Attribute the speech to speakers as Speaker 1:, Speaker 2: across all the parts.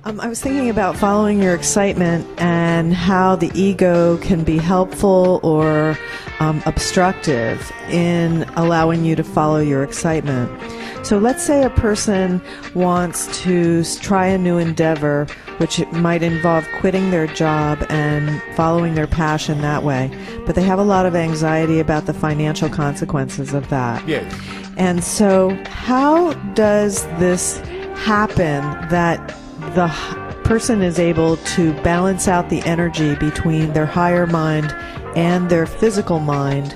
Speaker 1: I was thinking about following your excitement and how the ego can be helpful or obstructive in allowing you to follow your excitement. So let's say a person wants to try a new endeavor, which might involve quitting their job and following their passion that way, but they have a lot of anxiety about the financial consequences of that.
Speaker 2: Yes.
Speaker 1: And so how does this happen that the person is able to balance out the energy between their higher mind and their physical mind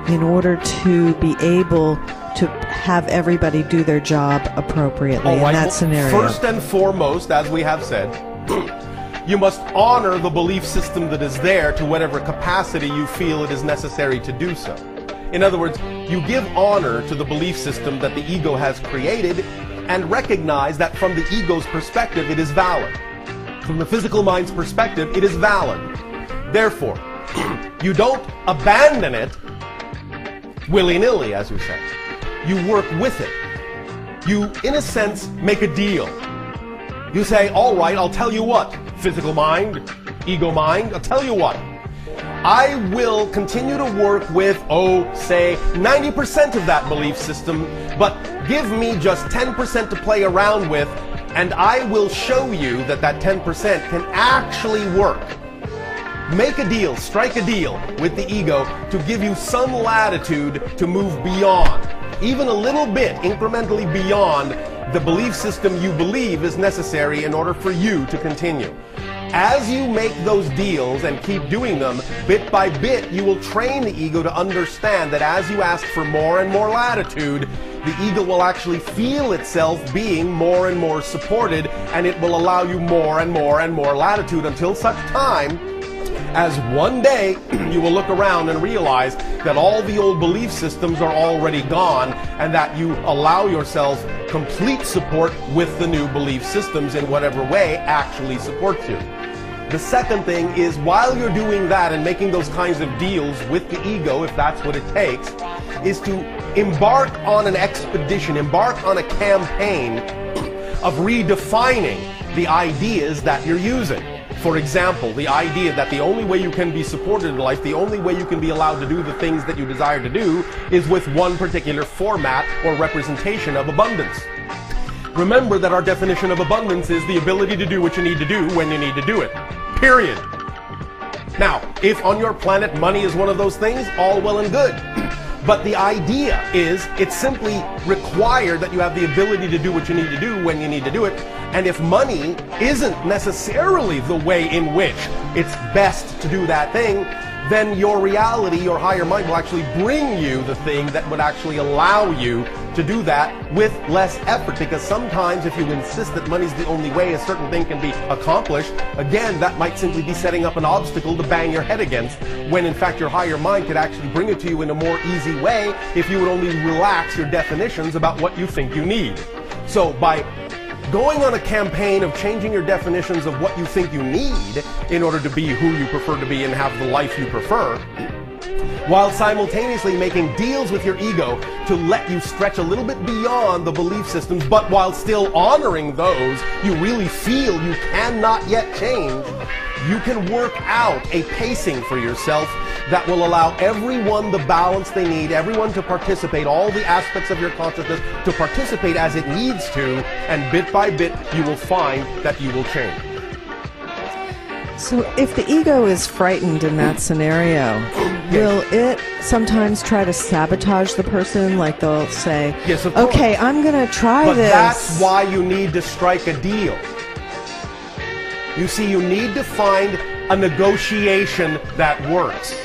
Speaker 1: in order to be able to have everybody do their job appropriately in that scenario?
Speaker 2: First and foremost, as we have said, you must honor the belief system that is there to whatever capacity you feel it is necessary to do so. In other words, you give honor to the belief system that the ego has created and recognize that from the ego's perspective, it is valid. From the physical mind's perspective, it is valid. Therefore, you don't abandon it willy-nilly, as you say. You work with it. You, in a sense, make a deal. You say, all right, I'll tell you what, physical mind, ego mind, I'll tell you what. I will continue to work with, say, 90% of that belief system, but give me just 10% to play around with, and I will show you that that 10% can actually work. Make a deal, strike a deal with the ego to give you some latitude to move beyond, even a little bit, incrementally beyond the belief system you believe is necessary in order for you to continue. As you make those deals and keep doing them, bit by bit, you will train the ego to understand that as you ask for more and more latitude, the ego will actually feel itself being more and more supported, and it will allow you more and more and more latitude until such time as one day you will look around and realize that all the old belief systems are already gone, and that you allow yourself complete support with the new belief systems in whatever way actually supports you. The second thing is, while you're doing that and making those kinds of deals with the ego, if that's what it takes, is to embark on an expedition, embark on a campaign of redefining the ideas that you're using. For example, the idea that the only way you can be supported in life, the only way you can be allowed to do the things that you desire to do, is with one particular format or representation of abundance. Remember that our definition of abundance is the ability to do what you need to do when you need to do it. Period. Now, if on your planet money is one of those things, all well and good. But the idea is, it's simply required that you have the ability to do what you need to do when you need to do it. And if money isn't necessarily the way in which it's best to do that thing, then your reality, your higher mind, will actually bring you the thing that would actually allow you to do that with less effort. Because sometimes if you insist that money's the only way a certain thing can be accomplished, again, that might simply be setting up an obstacle to bang your head against, when in fact your higher mind could actually bring it to you in a more easy way if you would only relax your definitions about what you think you need. So by going on a campaign of changing your definitions of what you think you need in order to be who you prefer to be and have the life you prefer, while simultaneously making deals with your ego to let you stretch a little bit beyond the belief systems, but while still honoring those you really feel you cannot yet change, you can work out a pacing for yourself that will allow everyone the balance they need, everyone to participate, all the aspects of your consciousness to participate as it needs to, and bit by bit you will find that you will change.
Speaker 1: So if the ego is frightened in that scenario, will it sometimes try to sabotage the person? Like they'll say,
Speaker 2: yes, of course.
Speaker 1: Okay, I'm going to try
Speaker 2: this. But that's why you need to strike a deal. You see, you need to find a negotiation that works.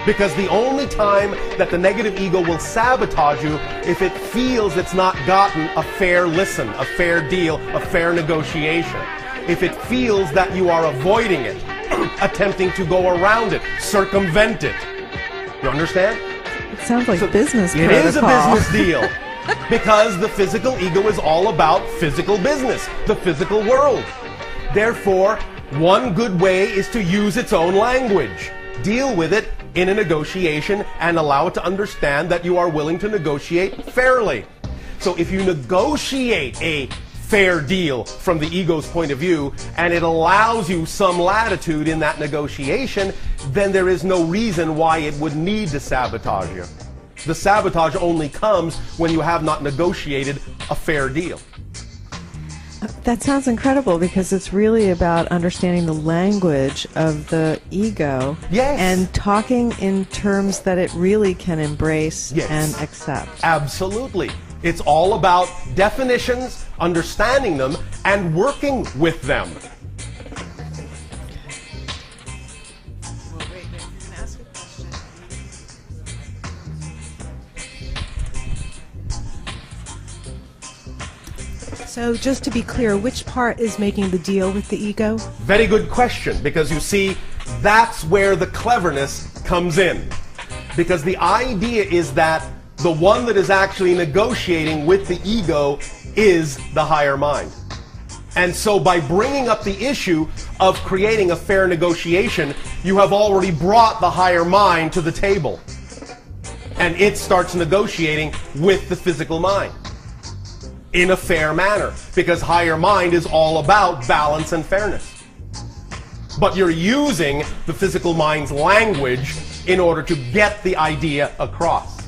Speaker 2: Because the only time that the negative ego will sabotage you if it feels it's not gotten a fair listen, a fair deal, a fair negotiation. If it feels that you are avoiding it, attempting to go around it, circumvent it. You understand?
Speaker 1: It sounds like business protocol.
Speaker 2: It is a business deal. Because the physical ego is all about physical business, the physical world. Therefore, one good way is to use its own language. Deal with it in a negotiation and allow it to understand that you are willing to negotiate fairly. So if you negotiate a fair deal from the ego's point of view, and it allows you some latitude in that negotiation, then there is no reason why it would need to sabotage you. The sabotage only comes when you have not negotiated a fair deal.
Speaker 1: That sounds incredible, because it's really about understanding the language of the ego.
Speaker 2: Yes.
Speaker 1: And talking in terms that it really can embrace
Speaker 2: Yes.
Speaker 1: and accept.
Speaker 2: Absolutely. It's all about definitions, understanding them, and working with them.
Speaker 3: So just to be clear, which part is making the deal with the ego?
Speaker 2: Very good question, because you see, that's where the cleverness comes in. Because the idea is that the one that is actually negotiating with the ego is the higher mind. And so by bringing up the issue of creating a fair negotiation, you have already brought the higher mind to the table. And it starts negotiating with the physical mind in a fair manner, because higher mind is all about balance and fairness. But you're using the physical mind's language in order to get the idea across.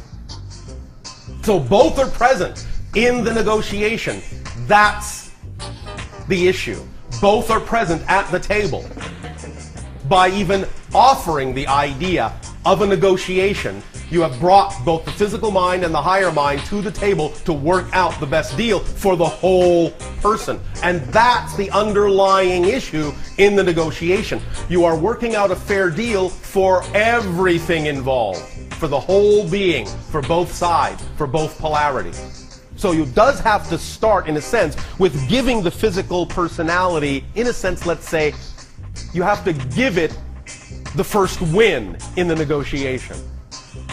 Speaker 2: So both are present in the negotiation. That's the issue. Both are present at the table. By even offering the idea of a negotiation, you have brought both the physical mind and the higher mind to the table to work out the best deal for the whole person. And that's the underlying issue in the negotiation. You are working out a fair deal for everything involved, for the whole being, for both sides, for both polarities. So you does have to start, in a sense, with giving the physical personality, in a sense, let's say, you have to give it the first win in the negotiation.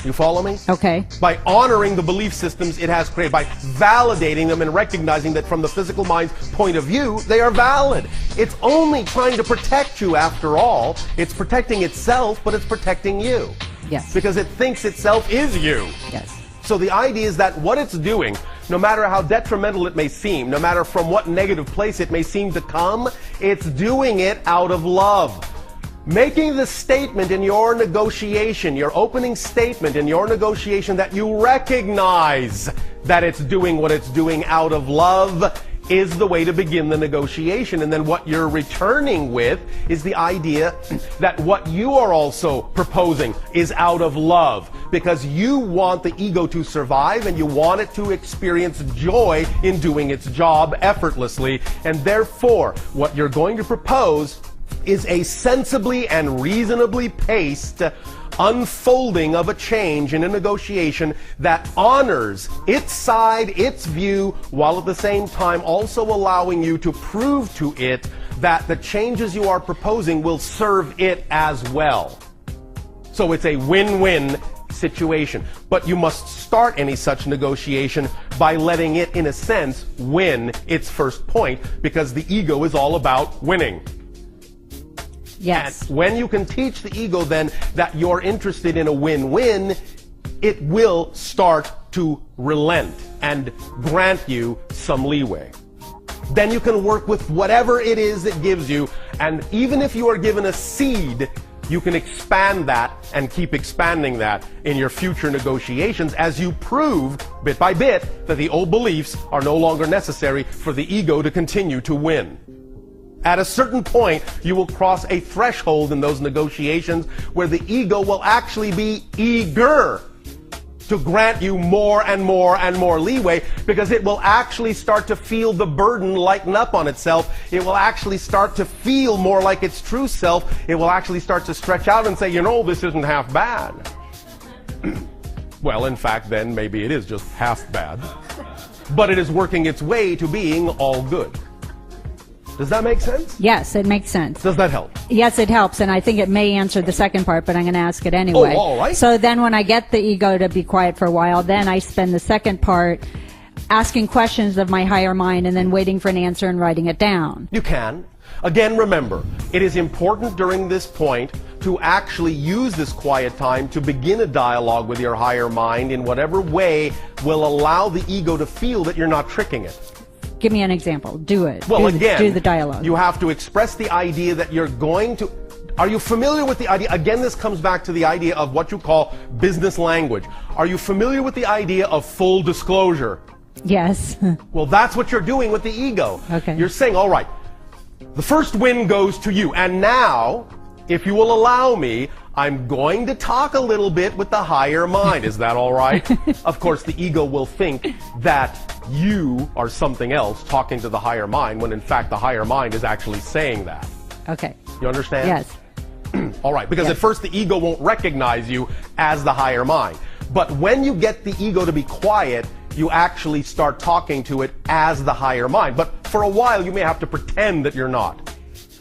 Speaker 2: You follow me?
Speaker 4: Okay.
Speaker 2: By honoring the belief systems it has created, by validating them and recognizing that from the physical mind's point of view, they are valid. It's only trying to protect you after all. It's protecting itself, but it's protecting you.
Speaker 4: Yes.
Speaker 2: Because it thinks itself is you.
Speaker 4: Yes.
Speaker 2: So the idea is that what it's doing, no matter how detrimental it may seem, no matter from what negative place it may seem to come, it's doing it out of love. Making the statement in your negotiation, your opening statement in your negotiation, that you recognize that it's doing what it's doing out of love, is the way to begin the negotiation. And then what you're returning with is the idea that what you are also proposing is out of love, because you want the ego to survive and you want it to experience joy in doing its job effortlessly. And therefore, what you're going to propose is a sensibly and reasonably paced unfolding of a change in a negotiation that honors its side, its view, while at the same time also allowing you to prove to it that the changes you are proposing will serve it as well. So it's a win-win situation. But you must start any such negotiation by letting it, in a sense, win its first point, because the ego is all about winning.
Speaker 4: Yes.
Speaker 2: And when you can teach the ego then that you're interested in a win-win, it will start to relent and grant you some leeway. Then you can work with whatever it is it gives you, and even if you are given a seed, you can expand that and keep expanding that in your future negotiations as you prove, bit by bit, that the old beliefs are no longer necessary for the ego to continue to win. At a certain point, you will cross a threshold in those negotiations where the ego will actually be eager to grant you more and more and more leeway, because it will actually start to feel the burden lighten up on itself. It will actually start to feel more like its true self. It will actually start to stretch out and say, you know, this isn't half bad. Well, in fact, then maybe it is just half bad. But it is working its way to being all good. Does that make sense?
Speaker 4: Yes, it makes sense.
Speaker 2: Does that help?
Speaker 4: Yes, it helps, and I think it may answer the second part, but I'm going to ask it anyway.
Speaker 2: Oh, all right.
Speaker 4: So then when I get the ego to be quiet for a while, then I spend the second part asking questions of my higher mind and then waiting for an answer and writing it down.
Speaker 2: You can. Again, remember, it is important during this point to actually use this quiet time to begin a dialogue with your higher mind in whatever way will allow the ego to feel that you're not tricking it.
Speaker 4: Give me an example. Do it.
Speaker 2: Well,
Speaker 4: do
Speaker 2: again,
Speaker 4: the dialogue.
Speaker 2: you have to express the idea that you're going to. Are you familiar with the idea? Again, this comes back to the idea of what you call business language. Are you familiar with the idea of full disclosure?
Speaker 4: Yes.
Speaker 2: Well, that's what you're doing with the ego.
Speaker 4: Okay.
Speaker 2: You're saying, all right, the first win goes to you. And now, if you will allow me, I'm going to talk a little bit with the higher mind. Is that all right? Of course, the ego will think that you are something else talking to the higher mind, when in fact the higher mind is actually saying that.
Speaker 4: Okay.
Speaker 2: You understand?
Speaker 4: Yes.
Speaker 2: All right, because
Speaker 4: Yes.
Speaker 2: at first the ego won't recognize you as the higher mind. But when you get the ego to be quiet, you actually start talking to it as the higher mind. But for a while, you may have to pretend that you're not.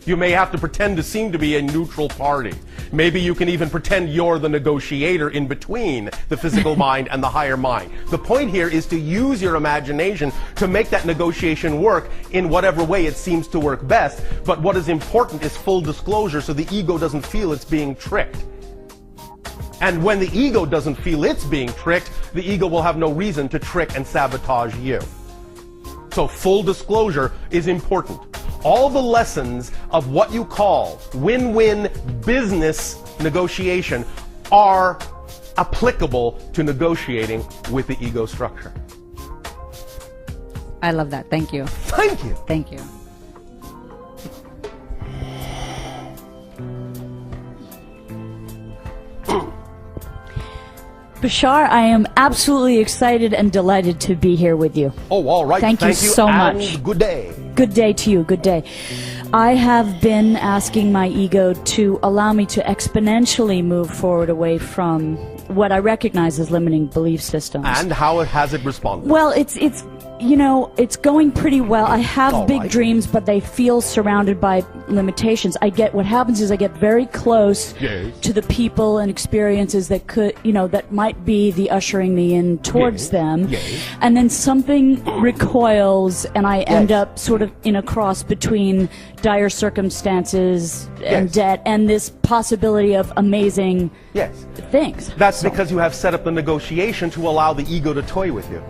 Speaker 2: You may have to pretend to seem to be a neutral party. Maybe you can even pretend you're the negotiator in between the physical mind and the higher mind. The point here is to use your imagination to make that negotiation work in whatever way it seems to work best. But what is important is full disclosure, so the ego doesn't feel it's being tricked. And when the ego doesn't feel it's being tricked, the ego will have no reason to trick and sabotage you. So full disclosure is important. All the lessons of what you call win-win business negotiation are applicable to negotiating with the ego structure.
Speaker 4: I love that. Thank you.
Speaker 2: Thank you.
Speaker 4: Thank you.
Speaker 5: Bashar, I am absolutely excited and delighted to be here with you.
Speaker 2: Oh, all right.
Speaker 5: Thank you so
Speaker 2: and
Speaker 5: much.
Speaker 2: Good day.
Speaker 5: Good day to you. Good day. I have been asking my ego to allow me to exponentially move forward away from what I recognize as limiting belief systems.
Speaker 2: And how has it responded?
Speaker 5: Well, it's going pretty well. I have
Speaker 2: All
Speaker 5: big
Speaker 2: right.
Speaker 5: dreams, but they feel surrounded by limitations. What happens is I get very close
Speaker 2: Yes.
Speaker 5: to the people and experiences that that might be the ushering me in towards
Speaker 2: Yes.
Speaker 5: them.
Speaker 2: Yes.
Speaker 5: And then something recoils and I end
Speaker 2: Yes.
Speaker 5: up sort of in a cross between dire circumstances and
Speaker 2: Yes.
Speaker 5: debt and this possibility of amazing
Speaker 2: Yes.
Speaker 5: things.
Speaker 2: That's because you have set up the negotiation to allow the ego to toy with you.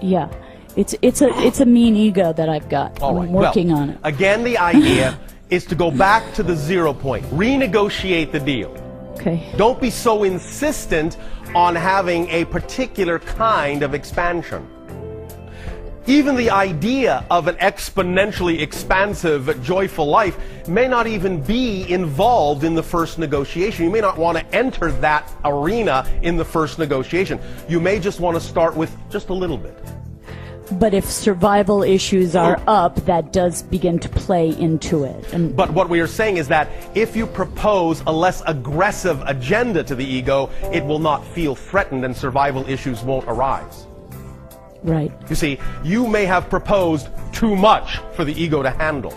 Speaker 5: Yeah. It's a mean ego that I've got.
Speaker 2: All right.
Speaker 5: I'm working
Speaker 2: well,
Speaker 5: on it.
Speaker 2: Again, the idea is to go back to the 0 point. Renegotiate the deal.
Speaker 5: Okay.
Speaker 2: Don't be so insistent on having a particular kind of expansion. Even the idea of an exponentially expansive, joyful life may not even be involved in the first negotiation. You may not want to enter that arena in the first negotiation. You may just want to start with just a little bit.
Speaker 5: But if survival issues are up, that does begin to play into it. And
Speaker 2: But what we are saying is that if you propose a less aggressive agenda to the ego, it will not feel threatened and survival issues won't arise.
Speaker 5: right.
Speaker 2: You see, you may have proposed too much for the ego to handle.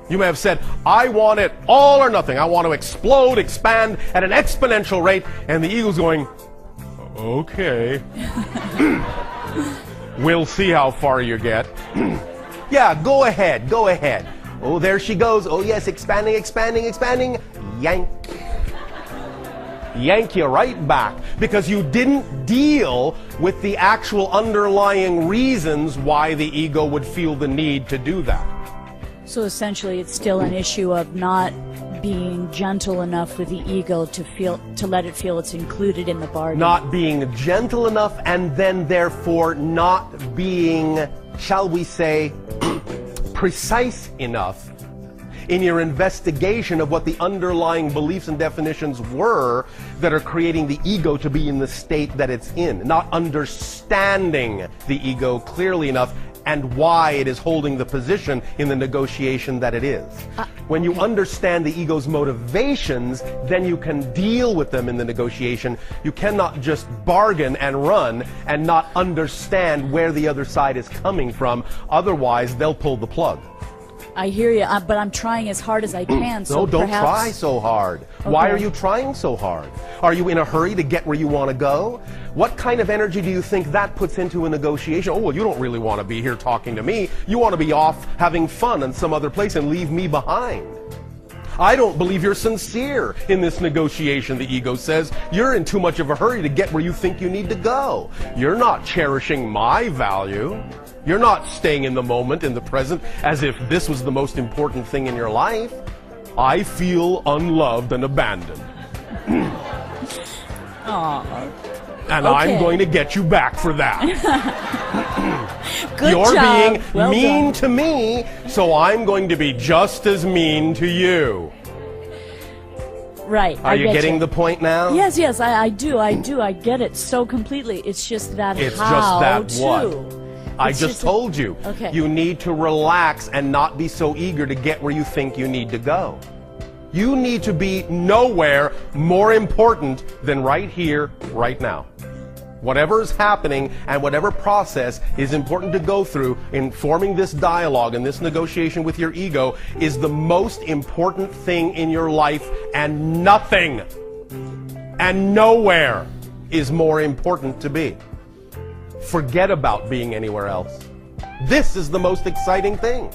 Speaker 2: You may have said, I want it all or nothing. I want to explode, expand at an exponential rate. And the ego's going, okay. We'll see how far you get. Yeah, go ahead, go ahead. Oh, there she goes. Oh, yes, expanding, expanding, expanding. Yank. Yank you right back because you didn't deal with the actual underlying reasons why the ego would feel the need to do that.
Speaker 5: So essentially, it's still an issue of not being gentle enough with the ego to let it feel it's included in the bargain.
Speaker 2: Not being gentle enough and then therefore not being, shall we say, precise enough in your investigation of what the underlying beliefs and definitions were that are creating the ego to be in the state that it's in. Not understanding the ego clearly enough and why it is holding the position in the negotiation that it is. When you understand the ego's motivations, then you can deal with them in the negotiation. You cannot just bargain and run and not understand where the other side is coming from. Otherwise, they'll pull the plug.
Speaker 5: I hear you, but I'm trying as hard as I can. So
Speaker 2: No, don't
Speaker 5: perhaps...
Speaker 2: try so hard. Why
Speaker 5: Okay.
Speaker 2: are you trying so hard? Are you in a hurry to get where you want to go? What kind of energy do you think that puts into a negotiation? Oh, well, you don't really want to be here talking to me. You want to be off having fun in some other place and leave me behind. I don't believe you're sincere in this negotiation, the ego says. You're in too much of a hurry to get where you think you need to go. You're not cherishing my value. You're not staying in the moment, in the present, as if this was the most important thing in your life. I feel unloved and abandoned. And I'm going to get you back for that.
Speaker 5: Good
Speaker 2: You're
Speaker 5: job.
Speaker 2: being
Speaker 5: Well
Speaker 2: mean
Speaker 5: done.
Speaker 2: to me, so I'm going to be just as mean to you.
Speaker 5: Right.
Speaker 2: Are you getting the point now?
Speaker 5: Yes, I do. I get it so completely. It's just that
Speaker 2: It's
Speaker 5: how
Speaker 2: just that what?
Speaker 5: to.
Speaker 2: I
Speaker 5: It's
Speaker 2: just told you.
Speaker 5: Okay.
Speaker 2: You need to relax and not be so eager to get where you think you need to go. You need to be nowhere more important than right here, right now. Whatever is happening and whatever process is important to go through in forming this dialogue and this negotiation with your ego is the most important thing in your life, and nothing and nowhere is more important to be. Forget about being anywhere else. This is the most exciting thing.